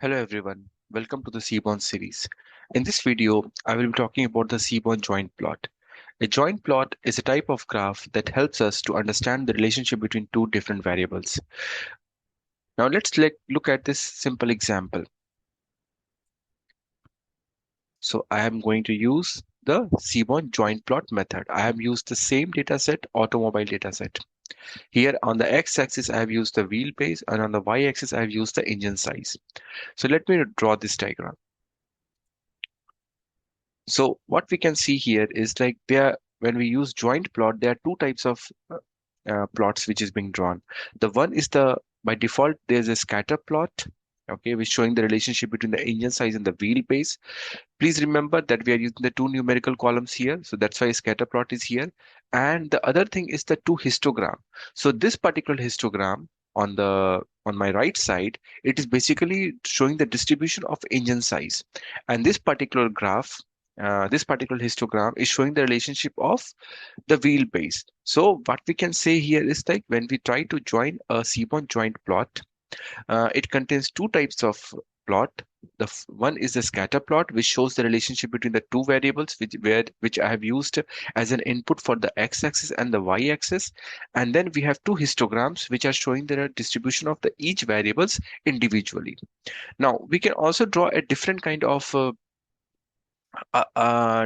Hello everyone, welcome to the Seaborn series. In this video, I will be talking about the Seaborn joint plot. A joint plot is a type of graph that helps us to understand the relationship between two different variables. Now let's look at this simple example. So I am going to use the Seaborn joint plot method. I have used the same dataset, automobile dataset. Here on the x-axis, I have used the wheelbase, and on the y-axis, I have used the engine size. So let me draw this diagram. So what we can see here is like when we use joint plot, there are two types of plots which is being drawn. The one is by default, there's a scatter plot, okay, which showing the relationship between the engine size and the wheelbase. Please remember that we are using the two numerical columns here. So that's why scatter plot is here. And the other thing is the two histogram. So this particular histogram on my right side, it is basically showing the distribution of engine size. And this particular graph, this particular histogram is showing the relationship of the wheelbase. So what we can say here is like when we try to join a Seaborn joint plot, it contains two types of plot. One is the scatter plot, which shows the relationship between the two variables, which I have used as an input for the x-axis and the y-axis. And then we have two histograms, which are showing the distribution of the each variables individually. Now we can also draw a different kind of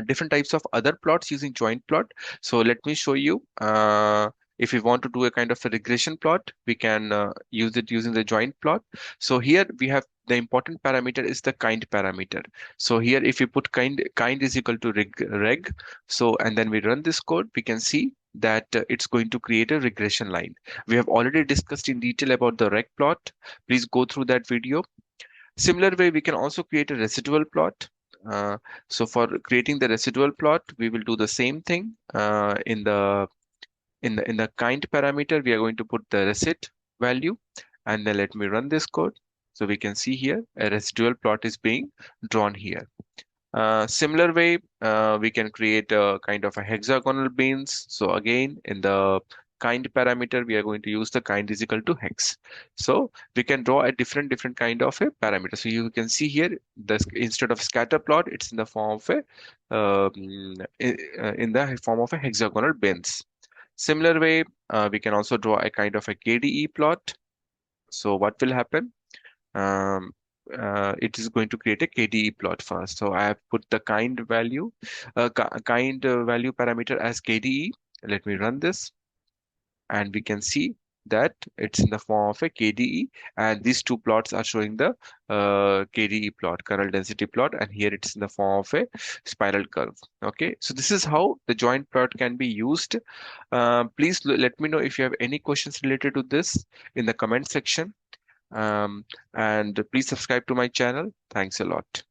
different types of other plots using joint plot. So let me show you. If we want to do a kind of a regression plot, we can use it using the joint plot. So here we have the important parameter is the kind parameter. So here if you put kind is equal to reg, so and then we run this code, we can see that it's going to create a regression line. We have already discussed in detail about the reg plot. Please go through that video. Similar way, we can also create a residual plot. So for creating the residual plot, we will do the same thing. In the kind parameter, we are going to put the resid value, and then let me run this code. So we can see here a residual plot is being drawn here. Similar way, we can create a kind of a hexagonal beans. So again, in the kind parameter, we are going to use the kind is equal to hex. So we can draw a different kind of a parameter. So you can see here, instead of scatter plot, it's in the form of in the form of a hexagonal beans. Similar way, we can also draw a kind of a KDE plot. So what will happen? um, it is going to create a KDE plot first. So I have put the kind value, value parameter as KDE. Let me run this, and we can see that it's in the form of a KDE, and these two plots are showing the KDE plot, kernel density plot, and here it's in the form of a spiral curve. Okay, so this is how the joint plot can be used. Please let me know if you have any questions related to this in the comment section. And please subscribe to my channel. Thanks a lot.